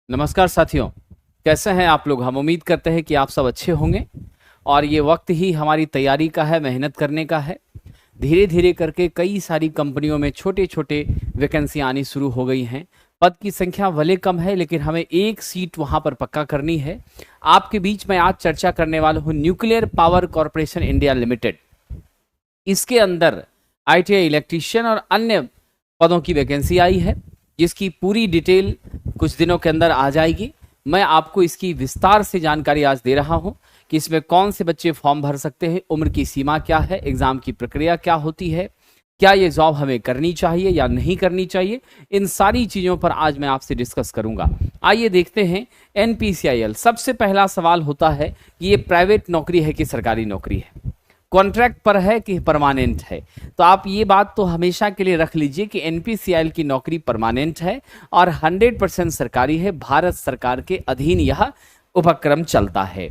नमस्कार साथियों, कैसे हैं आप लोग। हम उम्मीद करते हैं कि आप सब अच्छे होंगे और ये वक्त ही हमारी तैयारी का है, मेहनत करने का है। धीरे धीरे करके कई सारी कंपनियों में छोटे छोटे वैकेंसी आनी शुरू हो गई हैं। पद की संख्या भले कम है लेकिन हमें एक सीट वहां पर पक्का करनी है। आपके बीच में आज चर्चा करने वाला हूँ nuclear power corporation India limited. इसके अंदर ITI इलेक्ट्रीशियन और अन्य पदों की वैकेंसी आई है, जिसकी पूरी डिटेल कुछ दिनों के अंदर आ जाएगी। मैं आपको इसकी विस्तार से जानकारी आज दे रहा हूं कि इसमें कौन से बच्चे फॉर्म भर सकते हैं, उम्र की सीमा क्या है, एग्जाम की प्रक्रिया क्या होती है, क्या ये जॉब हमें करनी चाहिए या नहीं करनी चाहिए। इन सारी चीजों पर आज मैं आपसे डिस्कस करूंगा। आइए देखते हैं NPCIL। सबसे पहला सवाल होता है कि ये प्राइवेट नौकरी है कि सरकारी नौकरी है, कॉन्ट्रैक्ट पर है कि परमानेंट है। तो आप ये बात तो हमेशा के लिए रख लीजिए कि NPCIL की नौकरी परमानेंट है और 100% सरकारी है। भारत सरकार के अधीन यह उपक्रम चलता है।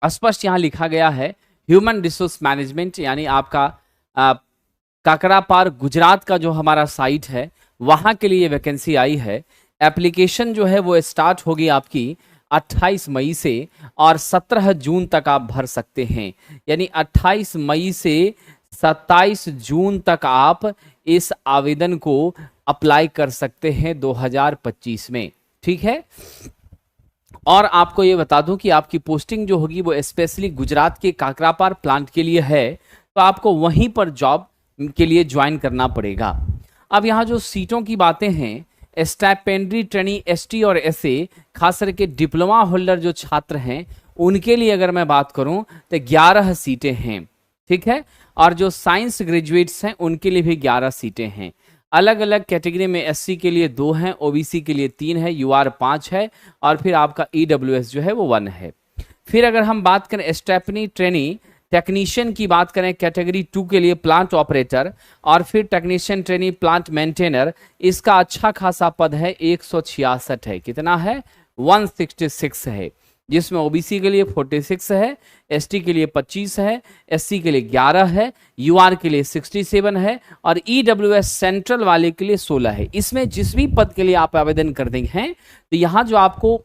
स्पष्ट यहां लिखा गया है ह्यूमन रिसोर्स मैनेजमेंट, यानी आपका काकरापार गुजरात का जो हमारा साइट है वहां के लिए वैकेंसी आई है। एप्लीकेशन जो है वो स्टार्ट होगी आपकी 28 मई से और 17 जून तक आप भर सकते हैं। यानी 28 मई से 27 जून तक आप इस आवेदन को अप्लाई कर सकते हैं 2025 में। ठीक है। और आपको ये बता दूं कि आपकी पोस्टिंग जो होगी वो स्पेशली गुजरात के काकरापार प्लांट के लिए है, तो आपको वहीं पर जॉब के लिए ज्वाइन करना पड़ेगा। अब यहाँ जो सीटों की बातें हैं, स्टाइपेंडरी ट्रेनी ST और SA, खास करके डिप्लोमा होल्डर जो छात्र हैं उनके लिए अगर मैं बात करूं तो 11 सीटें हैं। ठीक है। और जो साइंस ग्रेजुएट्स हैं उनके लिए भी 11 सीटें हैं। अलग अलग कैटेगरी में SC के लिए 2 हैं, OBC के लिए 3 है, UR 5 है और फिर आपका EWS जो है वो 1 है। फिर अगर हम बात करें स्टेपनी ट्रेनी टेक्नीशियन की बात करें, कैटेगरी 2 के लिए प्लांट ऑपरेटर और फिर टेक्नीशियन ट्रेनी प्लांट मेंटेनर, इसका अच्छा खासा पद है, 166 है। कितना है? 166 है, जिसमें OBC के लिए 46 है, ST के लिए 25 है, SC के लिए 11 है, UR के लिए 67 है और EWS सेंट्रल वाले के लिए 16 है। इसमें जिस भी पद के लिए आप आवेदन कर देंगे हैं तो यहाँ जो आपको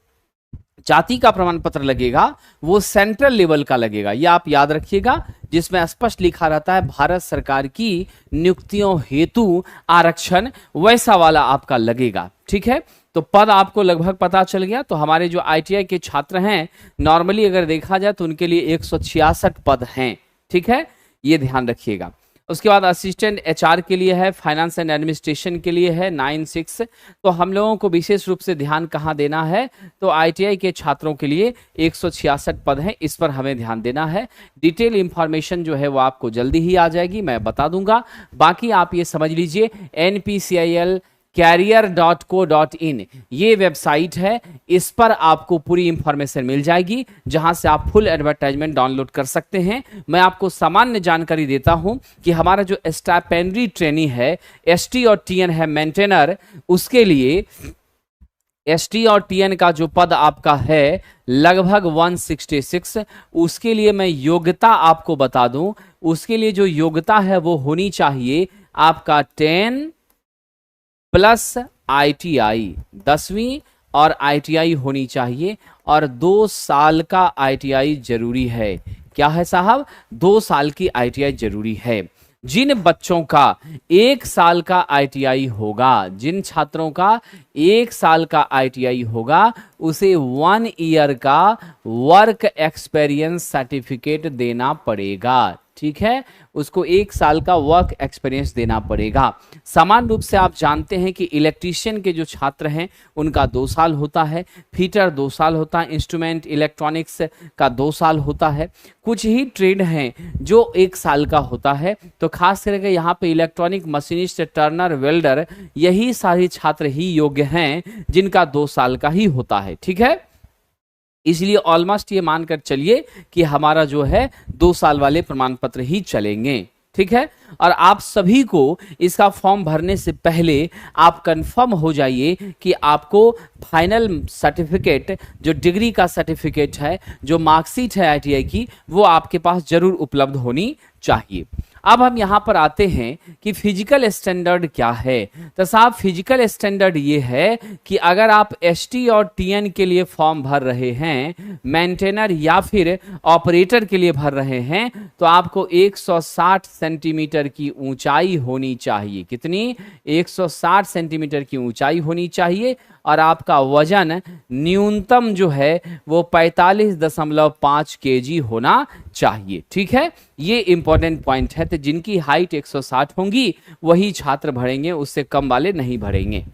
जाति का प्रमाण पत्र लगेगा वो सेंट्रल लेवल का लगेगा, ये आप याद रखिएगा, जिसमें स्पष्ट लिखा रहता है भारत सरकार की नियुक्तियों हेतु आरक्षण, वैसा वाला आपका लगेगा। ठीक है। तो पद आपको लगभग पता चल गया। तो हमारे जो ITI के छात्र हैं नॉर्मली अगर देखा जाए तो उनके लिए 166 पद हैं। ठीक है, ये ध्यान रखिएगा। उसके बाद असिस्टेंट HR के लिए है, फाइनेंस एंड एडमिनिस्ट्रेशन के लिए है 9-6। तो हम लोगों को विशेष रूप से ध्यान कहाँ देना है, तो ITI के छात्रों के लिए 166 पद हैं, इस पर हमें ध्यान देना है। डिटेल इंफॉर्मेशन जो है वो आपको जल्दी ही आ जाएगी, मैं बता दूंगा। बाकी आप ये समझ लीजिए NPCIL career.co.in ये वेबसाइट है, इस पर आपको पूरी इंफॉर्मेशन मिल जाएगी, जहां से आप फुल एडवर्टाइजमेंट डाउनलोड कर सकते हैं। मैं आपको सामान्य जानकारी देता हूं कि हमारा जो स्टाइपेंडरी ट्रेनी है, ST और TN है मेंटेनर, उसके लिए ST और TN का जो पद आपका है लगभग 166। उसके लिए मैं योग्यता आपको बता दूं, उसके लिए जो योग्यता है वो होनी चाहिए आपका 10 प्लस ITI, 10वीं और ITI होनी चाहिए और 2 साल का ITI जरूरी है। क्या है साहब? 2 साल की ITI जरूरी है। जिन बच्चों का 1 साल का ITI होगा, जिन छात्रों का 1 साल का ITI होगा, उसे 1 ईयर का वर्क एक्सपीरियंस सर्टिफिकेट देना पड़ेगा। ठीक है, उसको 1 साल का वर्क एक्सपीरियंस देना पड़ेगा। समान रूप से आप जानते हैं कि इलेक्ट्रीशियन के जो छात्र हैं उनका 2 साल होता है, फिटर 2 साल होता है, इंस्ट्रूमेंट इलेक्ट्रॉनिक्स का 2 साल होता है। कुछ ही ट्रेड हैं जो 1 साल का होता है। तो खास करके यहाँ पे इलेक्ट्रॉनिक मशीनिस्ट, टर्नर, वेल्डर, यही सारे छात्र ही योग्य हैं जिनका 2 साल का ही होता है। ठीक है, इसलिए ऑलमोस्ट ये मानकर चलिए कि हमारा जो है 2 साल वाले प्रमाण पत्र ही चलेंगे। ठीक है, और आप सभी को इसका फॉर्म भरने से पहले आप कंफर्म हो जाइए कि आपको फाइनल सर्टिफिकेट, जो डिग्री का सर्टिफिकेट है, जो मार्कशीट है ITI की, वो आपके पास जरूर उपलब्ध होनी चाहिए। अब हम यहाँ पर आते हैं कि फिजिकल स्टैंडर्ड क्या है। तो साहब फिजिकल स्टैंडर्ड ये है कि अगर आप एसटी और टीएन के लिए फॉर्म भर रहे हैं, मेंटेनर या फिर ऑपरेटर के लिए भर रहे हैं, तो आपको 160 सेंटीमीटर की ऊंचाई होनी चाहिए। कितनी? 160 सेंटीमीटर की ऊंचाई होनी चाहिए और आपका वजन न्यूनतम जो है वो 45.5 केजी होना चाहिए। ठीक है, ये इंपॉर्टेंट पॉइंट है। तो जिनकी हाइट 160 होंगी वही छात्र भरेंगे, उससे कम वाले नहीं भरेंगे।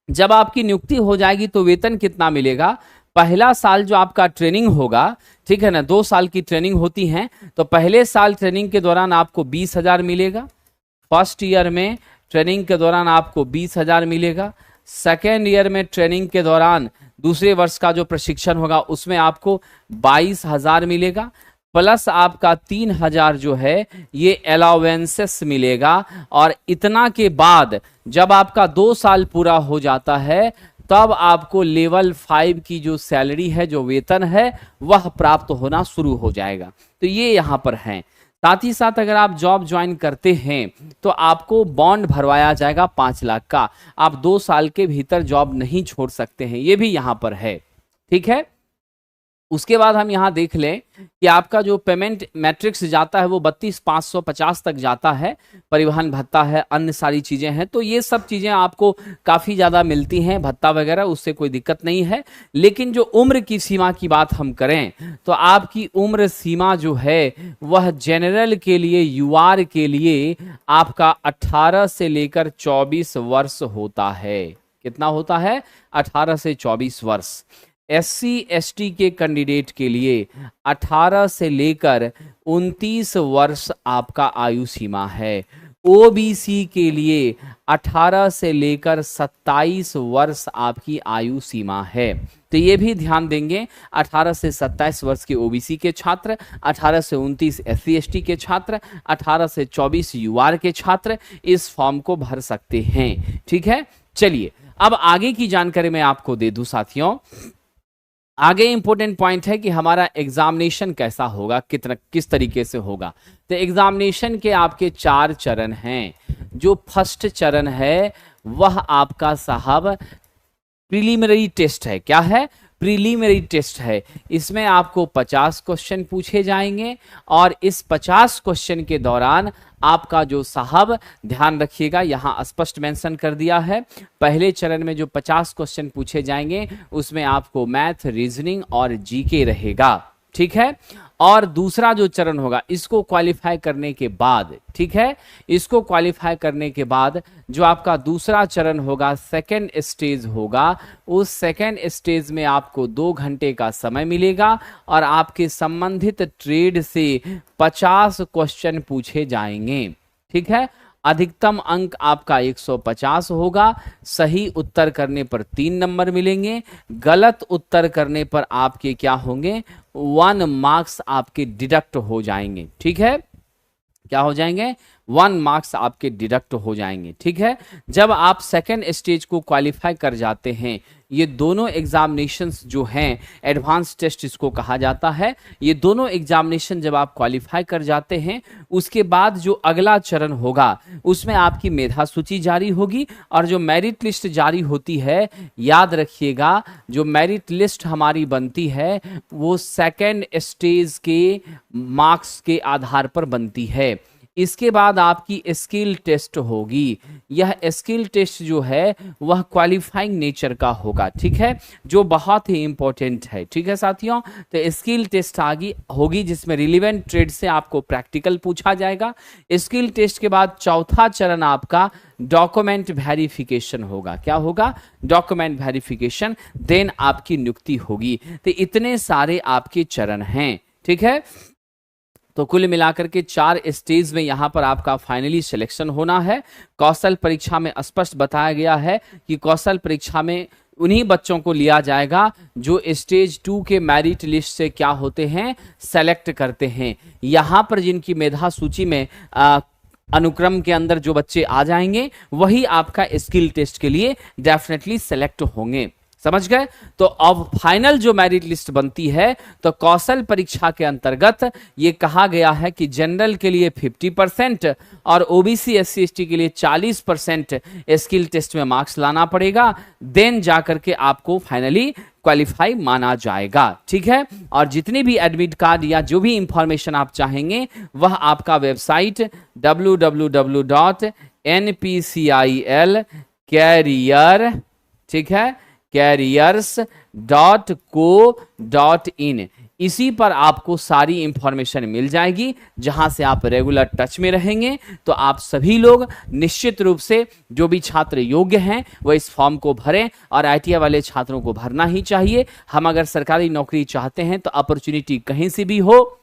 जब आपकी नियुक्ति हो जाएगी तो वेतन कितना मिलेगा? पहला साल जो आपका ट्रेनिंग होगा, ठीक है ना, 2 साल की ट्रेनिंग होती है, तो पहले साल ट्रेनिंग के दौरान आपको 20,000 मिलेगा। फर्स्ट ईयर में ट्रेनिंग के दौरान आपको 20,000 मिलेगा। सेकेंड ईयर में ट्रेनिंग के दौरान दूसरे वर्ष का जो प्रशिक्षण होगा उसमें आपको 22,000 मिलेगा, प्लस आपका 3,000 जो है ये अलाउंसेस मिलेगा। और इतना के बाद जब आपका 2 साल पूरा हो जाता है तब आपको लेवल 5 की जो सैलरी है, जो वेतन है, वह प्राप्त होना शुरू हो जाएगा। तो ये यहां पर है। साथ ही साथ अगर आप जॉब ज्वाइन करते हैं तो आपको बॉन्ड भरवाया जाएगा 5 लाख का। आप 2 साल के भीतर जॉब नहीं छोड़ सकते हैं, ये भी यहां पर है। ठीक है, उसके बाद हम यहां देख लें कि आपका जो पेमेंट मैट्रिक्स जाता है वो 32,550 तक जाता है। परिवहन भत्ता है, अन्य सारी चीजें हैं, तो ये सब चीजें आपको काफी ज्यादा मिलती हैं, भत्ता वगैरह, उससे कोई दिक्कत नहीं है। लेकिन जो उम्र की सीमा की बात हम करें तो आपकी उम्र सीमा जो है वह जनरल के लिए, यूआर के लिए आपका 18 से लेकर 24 वर्ष होता है। कितना होता है? 18 से 24 वर्ष। एससी एसटी के कैंडिडेट के लिए 18 से लेकर 29 वर्ष आपका आयु सीमा है। ओबीसी के लिए 18 से लेकर 27 वर्ष आपकी आयु सीमा है। तो ये भी ध्यान देंगे, 18 से 27 वर्ष के ओबीसी के छात्र, 18 से 29 एससी एसटी के छात्र, 18 से 24 यूआर के छात्र इस फॉर्म को भर सकते हैं। ठीक है, चलिए अब आगे की जानकारी मैं आपको दे दूं साथियों। आगे इंपॉर्टेंट पॉइंट है कि हमारा एग्जामिनेशन कैसा होगा, कितना किस तरीके से होगा। तो एग्जामिनेशन के आपके 4 चरण हैं। जो फर्स्ट चरण है वह आपका साहब प्रीलिमिनरी टेस्ट है। क्या है? प्रीलिमिनरी टेस्ट है। इसमें आपको 50 क्वेश्चन पूछे जाएंगे और इस 50 क्वेश्चन के दौरान आपका जो साहब, ध्यान रखिएगा यहां स्पष्ट मेंशन कर दिया है, पहले चरण में जो 50 क्वेश्चन पूछे जाएंगे उसमें आपको मैथ, रीजनिंग और जीके रहेगा। ठीक है, और दूसरा जो चरण होगा इसको क्वालिफाई करने के बाद, ठीक है, इसको क्वालिफाई करने के बाद जो आपका दूसरा चरण होगा, सेकेंड स्टेज होगा, उस सेकेंड स्टेज में आपको 2 घंटे का समय मिलेगा और आपके संबंधित ट्रेड से 50 क्वेश्चन पूछे जाएंगे। ठीक है, अधिकतम अंक आपका 150 होगा। सही उत्तर करने पर 3 नंबर मिलेंगे, गलत उत्तर करने पर आपके क्या होंगे? 1 मार्क्स आपके डिडक्ट हो जाएंगे। ठीक है, क्या हो जाएंगे? 1 मार्क्स आपके डिडक्ट हो जाएंगे। ठीक है, जब आप सेकेंड स्टेज को क्वालिफाई कर जाते हैं, ये दोनों एग्जामिनेशंस जो हैं, एडवांस टेस्ट इसको कहा जाता है, ये दोनों एग्जामिनेशन जब आप क्वालिफाई कर जाते हैं उसके बाद जो अगला चरण होगा उसमें आपकी मेधा सूची जारी होगी और जो मेरिट लिस्ट जारी होती है, याद रखिएगा जो मेरिट लिस्ट हमारी बनती है वो सेकेंड स्टेज के मार्क्स के आधार पर बनती है। इसके बाद आपकी स्किल टेस्ट होगी। यह स्किल टेस्ट जो है वह क्वालिफाइंग नेचर का होगा। ठीक है, जो बहुत ही इंपॉर्टेंट है। ठीक है साथियों, तो स्किल टेस्ट आगे होगी जिसमें रिलेवेंट ट्रेड से आपको प्रैक्टिकल पूछा जाएगा। स्किल टेस्ट के बाद चौथा चरण आपका डॉक्यूमेंट वेरिफिकेशन होगा। क्या होगा? डॉक्यूमेंट वेरिफिकेशन, देन आपकी नियुक्ति होगी। तो इतने सारे आपके चरण हैं। ठीक है, तो कुल मिलाकर के 4 स्टेज में यहां पर आपका फाइनली सिलेक्शन होना है। कौशल परीक्षा में स्पष्ट बताया गया है कि कौशल परीक्षा में उन्हीं बच्चों को लिया जाएगा जो स्टेज 2 के मेरिट लिस्ट से क्या होते हैं? सेलेक्ट करते हैं। यहां पर जिनकी मेधा सूची में अनुक्रम के अंदर जो बच्चे आ जाएंगे वही आपका स्किल टेस्ट के लिए डेफिनेटली सेलेक्ट होंगे। समझ गए। तो अब फाइनल जो मेरिट लिस्ट बनती है तो कौशल परीक्षा के अंतर्गत ये कहा गया है कि जनरल के लिए 50% और ओबीसी एससी एसटी के लिए 40% स्किल टेस्ट में मार्क्स लाना पड़ेगा, देन जाकर के आपको फाइनली क्वालिफाई माना जाएगा। ठीक है, और जितनी भी एडमिट कार्ड या जो भी इंफॉर्मेशन आप चाहेंगे वह आपका वेबसाइट www.npcil-career, ठीक है, careers.co.in, इसी पर आपको सारी इंफॉर्मेशन मिल जाएगी, जहां से आप रेगुलर टच में रहेंगे। तो आप सभी लोग निश्चित रूप से जो भी छात्र योग्य हैं वो इस फॉर्म को भरें, और आईटीआई वाले छात्रों को भरना ही चाहिए। हम अगर सरकारी नौकरी चाहते हैं तो अपॉर्चुनिटी कहीं से भी हो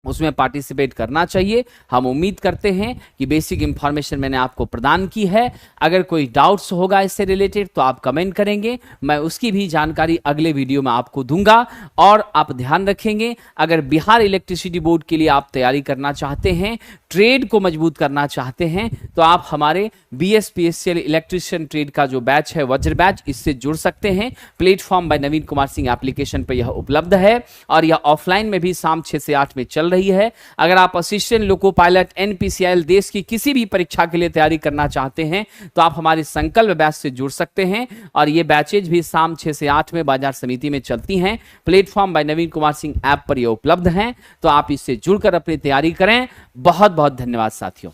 उसमें पार्टिसिपेट करना चाहिए। हम उम्मीद करते हैं कि बेसिक इंफॉर्मेशन मैंने आपको प्रदान की है। अगर कोई डाउट्स होगा इससे रिलेटेड तो आप कमेंट करेंगे, मैं उसकी भी जानकारी अगले वीडियो में आपको दूंगा। और आप ध्यान रखेंगे, अगर बिहार इलेक्ट्रिसिटी बोर्ड के लिए आप तैयारी करना चाहते हैं, ट्रेड को मजबूत करना चाहते हैं, तो आप हमारे BSPSCL इलेक्ट्रिशियन ट्रेड का जो बैच है वज्र बैच, इससे जुड़ सकते हैं। प्लेटफॉर्म बाय नवीन कुमार सिंह एप्लीकेशन पर यह उपलब्ध है, और यह ऑफलाइन में भी शाम 6 से 8 में चल रही है। अगर आप असिस्टेंट लोको पायलट NPCIL देश की किसी भी परीक्षा के लिए तैयारी करना चाहते हैं तो आप हमारे संकल्प बैच से जुड़ सकते हैं, और ये बैचेज भी शाम 6 से 8 में बाजार समिति में चलती हैं। प्लेटफॉर्म बाय नवीन कुमार सिंह ऐप पर ये उपलब्ध हैं, तो आप इससे जुड़कर अपनी तैयारी करें। बहुत बहुत धन्यवाद साथियों।